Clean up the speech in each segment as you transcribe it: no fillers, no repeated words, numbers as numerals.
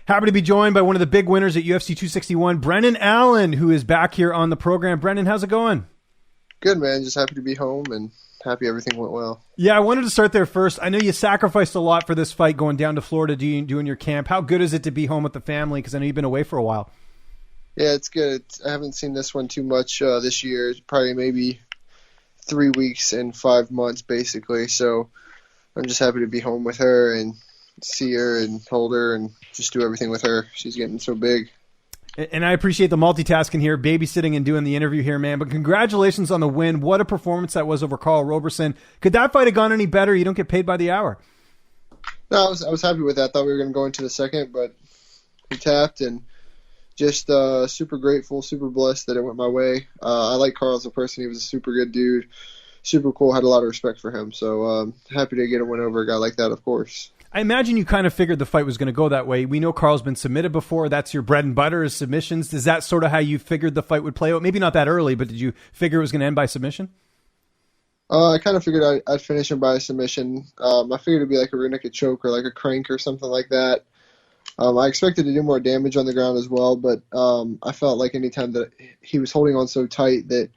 Happy to be joined by one of the big winners at UFC 261, Brendan Allen, who is back here on the program. Brendan, how's it going? Good, man. Just happy to be home and happy everything went well. Yeah, I wanted to start there first. I know you sacrificed a lot for this fight going down to Florida, doing your camp. How good is it to be home with the family? Because I know you've been away for a while. Yeah, it's good. I haven't seen this one too much this year. Probably maybe 3 weeks and 5 months, basically. So I'm just happy to be home with her and see her and hold her and just do everything with her. She's getting so big. And I appreciate the multitasking here, babysitting and doing the interview here, man. But congratulations on the win. What a performance that was over Carl Roberson. Could that fight have gone any better? You don't get paid by the hour. No, I was happy with that. I thought we were going to go into the second, but he tapped and just super grateful, super blessed that it went my way. I like Carl as a person. He was a super good dude, super cool, had a lot of respect for him. So happy to get a win over a guy like that, of course. I imagine you kind of figured the fight was going to go that way. We know Carl's been submitted before. That's your bread and butter is submissions. Is that sort of how you figured the fight would play out? Maybe not that early, but did you figure it was going to end by submission? I kind of figured I'd finish him by a submission. I figured it'd be like a rear naked choke or like a crank or something like that. I expected to do more damage on the ground as well, but I felt like anytime that he was holding on so tight that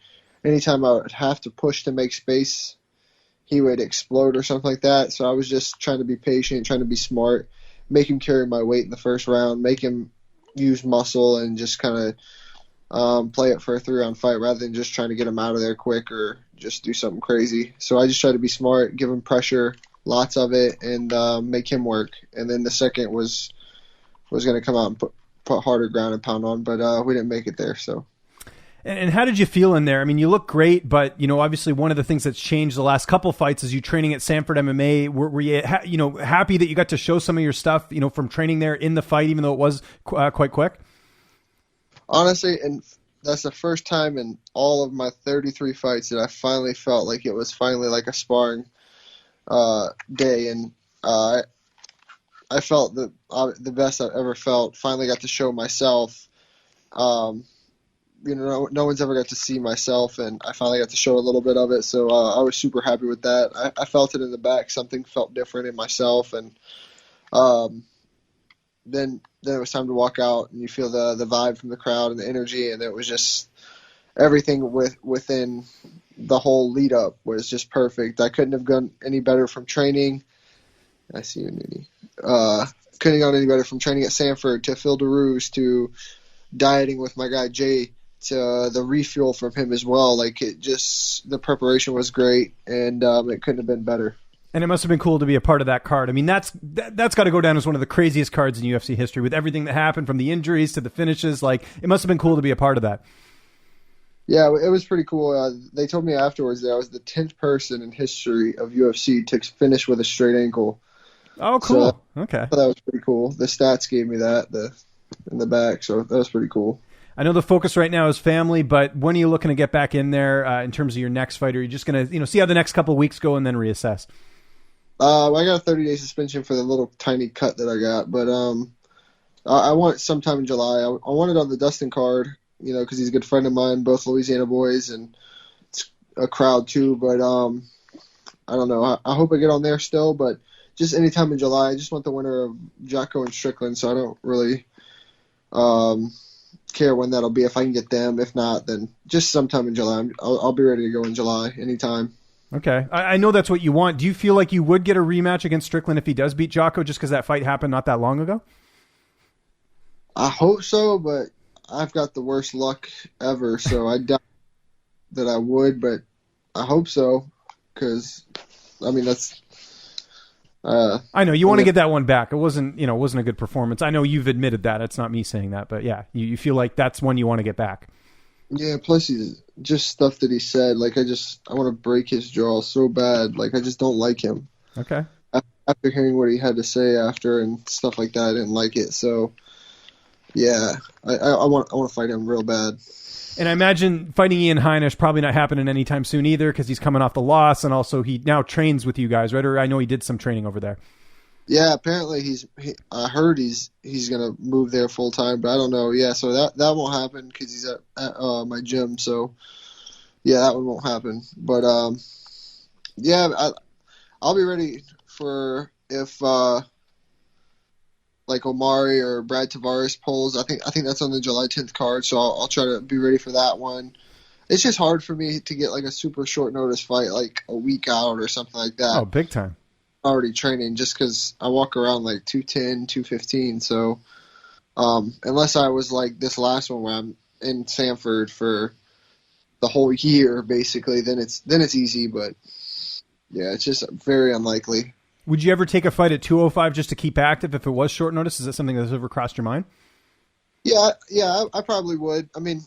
anytime I would have to push to make space, he would explode or something like that. So I was just trying to be patient, trying to be smart, make him carry my weight in the first round, make him use muscle and just kind of play it for a 3-round fight rather than just trying to get him out of there quick or just do something crazy. So I just tried to be smart, give him pressure, lots of it, and make him work. And then the second was going to come out and put harder ground and pound on, but we didn't make it there. So. And how did you feel in there? I mean, you look great, but, obviously one of the things that's changed the last couple fights is you training at Sanford MMA. Were you, happy that you got to show some of your stuff, from training there in the fight, even though it was quite quick? Honestly, and that's the first time in all of my 33 fights that I finally felt like it was finally like a sparring day. And I felt the best I've ever felt. Finally got to show myself. No one's ever got to see myself, and I finally got to show a little bit of it, so I was super happy with that. I felt it in the back. Something felt different in myself, and then it was time to walk out, and you feel the vibe from the crowd and the energy, and it was just everything within the whole lead-up was just perfect. I couldn't have gone any better from training. I see you, Nini. Couldn't have gone any better from training at Sanford to Phil DeRuse to dieting with my guy Jay to the refuel from him as well. Like the preparation was great, and it couldn't have been better. And it must have been cool to be a part of that card. I mean, that's got to go down as one of the craziest cards in UFC history with everything that happened from the injuries to the finishes. Like, it must have been cool to be a part of that. Yeah, it was pretty cool. They told me afterwards that I was the 10th person in history of UFC to finish with a straight ankle. Oh, cool. So, okay. That was pretty cool. The stats gave me that in the back, so that was pretty cool. I know the focus right now is family, but when are you looking to get back in there in terms of your next fight? Or are you just going to see how the next couple of weeks go and then reassess? I got a 30-day suspension for the little tiny cut that I got, but I want it sometime in July. I want it on the Dustin card, because he's a good friend of mine, both Louisiana boys, and it's a crowd too. But I don't know. I hope I get on there still, but just anytime in July. I just want the winner of Jocko and Strickland, so I don't really care when that'll be. If I can get them, if not, then just sometime in July. I'll be ready to go in July anytime. Okay. I know that's what you want. Do you feel like you would get a rematch against Strickland if he does beat Jocko just because that fight happened not that long ago? I hope so, but I've got the worst luck ever, so I doubt that I would, but I hope so because, that's... I know you want to get that one back. It wasn't a good performance. I know you've admitted that. It's not me saying that, but yeah, you feel like that's one you want to get back. Yeah. Plus, he's just stuff that he said. Like I want to break his jaw so bad. Like I just don't like him. Okay. After hearing what he had to say after and stuff like that, I didn't like it. So yeah, I want to fight him real bad. And I imagine fighting Ian Heinisch probably not happening anytime soon either because he's coming off the loss, and also he now trains with you guys, right? Or I know he did some training over there. Yeah, apparently I heard he's gonna move there full time, but I don't know. Yeah, so that won't happen because he's at my gym. So yeah, that one won't happen. But yeah, I'll be ready for if like Omari or Brad Tavares pulls. I think that's on the July 10th card, so I'll try to be ready for that one. It's just hard for me to get like a super short notice fight, like a week out or something like that. Oh, big time. Already training just because I walk around like 210, 215. So unless I was like this last one where I'm in Sanford for the whole year, basically, then it's easy. But yeah, it's just very unlikely. Would you ever take a fight at 205 just to keep active if it was short notice? Is that something that's ever crossed your mind? Yeah, I probably would. I mean,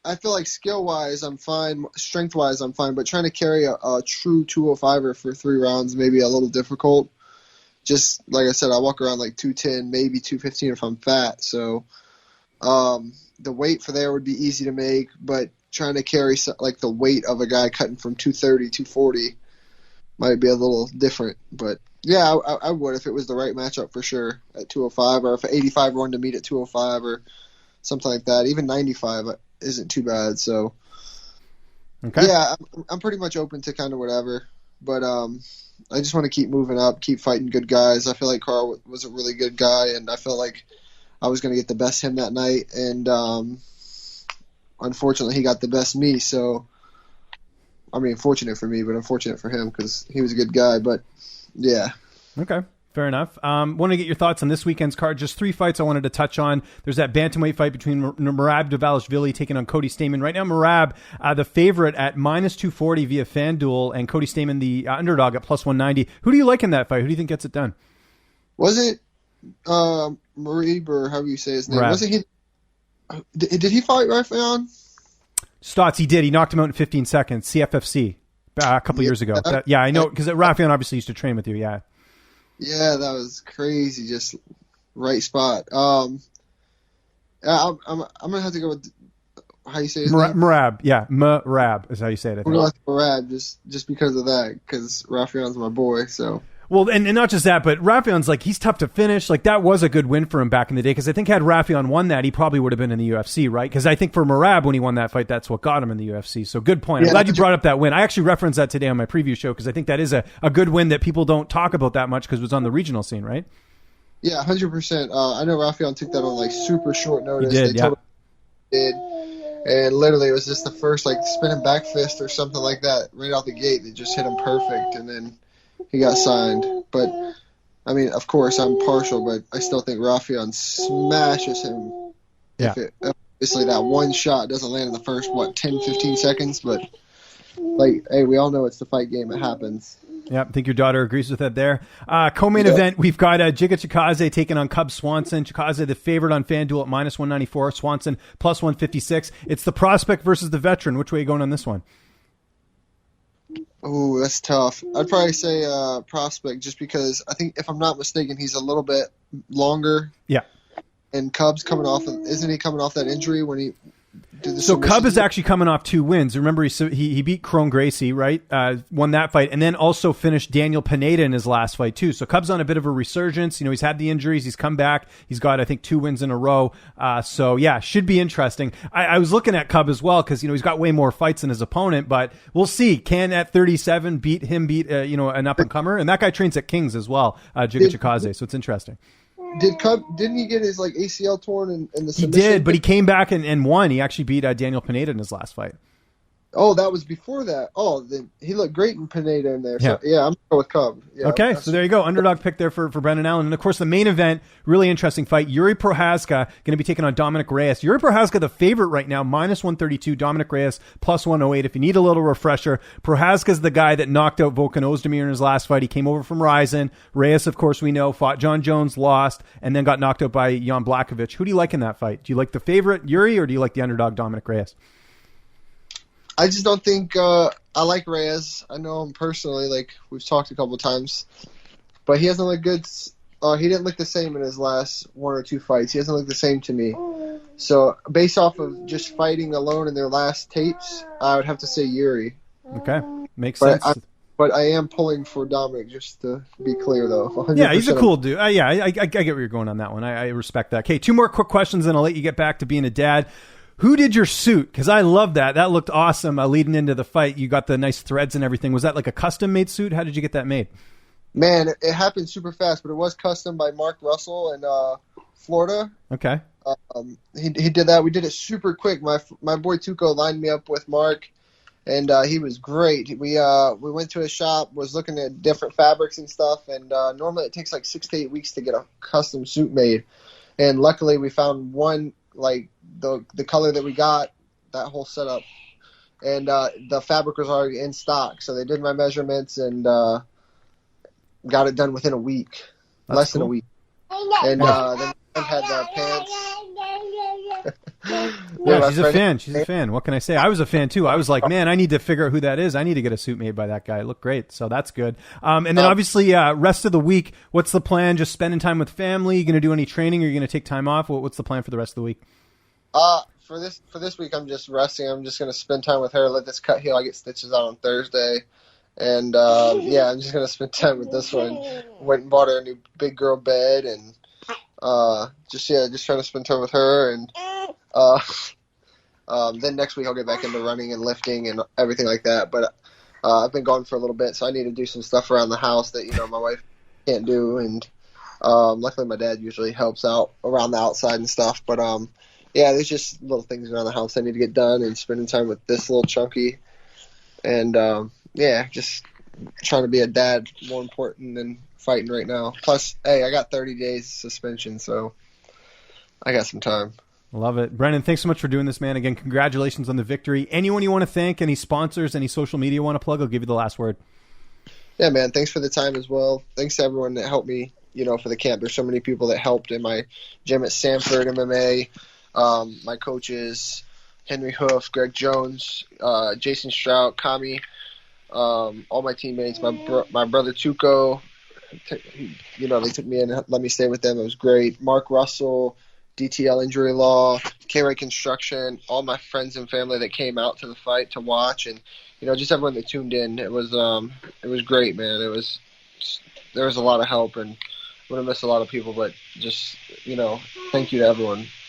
I feel like skill-wise I'm fine, strength-wise I'm fine, but trying to carry a true 205er for 3 rounds may be a little difficult. Just like I said, I walk around like 210, maybe 215 if I'm fat. So the weight for there would be easy to make, but trying to carry like the weight of a guy cutting from 230, 240 might be a little different. But yeah, I would if it was the right matchup for sure at 205, or if an 85 wanted to meet at 205 or something like that. Even 95 isn't too bad. So okay. Yeah, I'm pretty much open to kind of whatever. But I just want to keep moving up, keep fighting good guys. I feel like Carl was a really good guy, and I felt like I was going to get the best him that night. And unfortunately, he got the best me. So, I mean, fortunate for me, but unfortunate for him because he was a good guy. But, yeah. Okay. Fair enough. Want to get your thoughts on this weekend's card. Just 3 fights I wanted to touch on. There's that bantamweight fight between Merab Dvlaishvili taking on Cody Stamann. Right now, Merab, the favorite at -240 via Fanduel, and Cody Stamann, the underdog at +190. Who do you like in that fight? Who do you think gets it done? Was it Merab, or however you say his name? Merab. Wasn't he? Did he fight Rafael? Stotts, he did. He knocked him out in 15 seconds. CFFC a couple years ago. I know, because Rafael obviously used to train with you. Yeah. Yeah, that was crazy. Just right spot. I'm gonna have to go with how you say his name. Merab. Yeah, Merab is how you say it. I think. We're going with Merab just because of that, because Rafael's my boy. So. Well, and not just that, but Rafael's like, he's tough to finish. Like, that was a good win for him back in the day, because I think had Rafael won that, he probably would have been in the UFC, right? Because I think for Merab, when he won that fight, that's what got him in the UFC. So good point. I'm glad you brought up that win. I actually referenced that today on my preview show, because I think that is a good win that people don't talk about that much because it was on the regional scene, right? Yeah, 100%. I know Rafael took that on like super short notice. He did, did. And literally it was just the first like spinning back fist or something like that right out the gate that just hit him perfect, and then he got signed. But, I mean, of course, I'm partial, but I still think Rafael smashes him. Yeah. Obviously, that one shot doesn't land in the first, 10, 15 seconds. But, like, hey, we all know it's the fight game. It happens. Yeah, I think your daughter agrees with that there. Co-main event, we've got Giga Chikadze taking on Cub Swanson. Chikadze, the favorite on FanDuel at -194. Swanson +156. It's the prospect versus the veteran. Which way are you going on this one? Oh, that's tough. I'd probably say prospect, just because I think, if I'm not mistaken, he's a little bit longer. Yeah. And Cub's isn't he coming off that injury when he did the So submission? Cub is actually coming off 2 wins. Remember, he beat Crone Gracie, right? Won that fight, and then also finished Daniel Pineda in his last fight too. So Cub's on a bit of a resurgence. You know, he's had the injuries, he's come back. He's got, I think, 2 wins in a row. So yeah, should be interesting. I was looking at Cub as well, because he's got way more fights than his opponent, but we'll see. Can at 37 beat an up and comer? And that guy trains at Kings as well, Giga Chikadze. So it's interesting. Didn't he get his like ACL torn in the submission? He did, but he came back and won. He actually beat Daniel Pineda in his last fight. Oh, that was before that. Oh, then he looked great in Pineda in there. So, yeah, I'm going with Cub. Yeah, okay, so there you go. Underdog pick there for Brendan Allen. And, of course, the main event, really interesting fight. Jiri Prochazka going to be taking on Dominick Reyes. Jiri Prochazka, the favorite right now, -132. Dominick Reyes, +108. If you need a little refresher, Prochazka's the guy that knocked out Volkan Ozdemir in his last fight. He came over from Ryzen. Reyes, of course, we know, fought John Jones, lost, and then got knocked out by Jan Blachowicz. Who do you like in that fight? Do you like the favorite, Jiri, or do you like the underdog, Dominick Reyes? I just don't think I like Reyes. I know him personally. Like, we've talked a couple of times, but he hasn't looked good. He didn't look the same in his last 1 or 2 fights. He hasn't looked the same to me. So, based off of just fighting alone in their last tapes, I would have to say Jiri. Okay, makes sense. But I am pulling for Dominic, just to be clear, though. 100%. Yeah, he's a cool dude. I get where you're going on that one. I respect that. Okay, 2 more quick questions, and I'll let you get back to being a dad. Who did your suit? Because I love that. That looked awesome leading into the fight. You got the nice threads and everything. Was that like a custom-made suit? How did you get that made? Man, it happened super fast, but it was custom by Mark Russell in Florida. Okay. He did that. We did it super quick. My boy Tuco lined me up with Mark, and he was great. We went to his shop, was looking at different fabrics and stuff, and normally it takes like 6 to 8 weeks to get a custom suit made. And luckily we found one, like the color that we got, that whole setup, and the fabric was already in stock. So they did my measurements and got it done within a week, less than a week. And then had the pants. Yeah, she's a fan. She's a fan. What can I say? I was a fan too. I was like, man, I need to figure out who that is. I need to get a suit made by that guy. It looked great. So that's good. And then obviously, rest of the week, what's the plan? Just spending time with family? You going to do any training? Or are you going to take time off? What's the plan for the rest of the week? For this week, I'm just resting. I'm just going to spend time with her, let this cut heal. I get stitches out on Thursday. And, yeah, I'm just going to spend time with this one. Went and bought her a new big girl bed, and just trying to spend time with her. And then next week I'll get back into running and lifting and everything like that. But I've been gone for a little bit, so I need to do some stuff around the house that, my wife can't do. And luckily my dad usually helps out around the outside and stuff. But, yeah, there's just little things around the house I need to get done, and spending time with this little chunky. And, yeah, just trying to be a dad more important than fighting right now. Plus, hey, I got 30 days suspension, so I got some time. Love it. Brendan, thanks so much for doing this, man. Again, congratulations on the victory. Anyone you want to thank, any sponsors, any social media you want to plug, I'll give you the last word. Yeah, man, thanks for the time as well. Thanks to everyone that helped me, for the camp. There's so many people that helped in my gym at Sanford MMA, my coaches, Henry Hoof, Greg Jones, Jason Strout, Kami, all my teammates, my brother Tuco, they took me in and let me stay with them. It was great. Mark Russell, DTL Injury Law, K-Ray Construction, all my friends and family that came out to the fight to watch, and just everyone that tuned in. It was great, man. There was a lot of help, and I'm gonna miss a lot of people, but just thank you to everyone.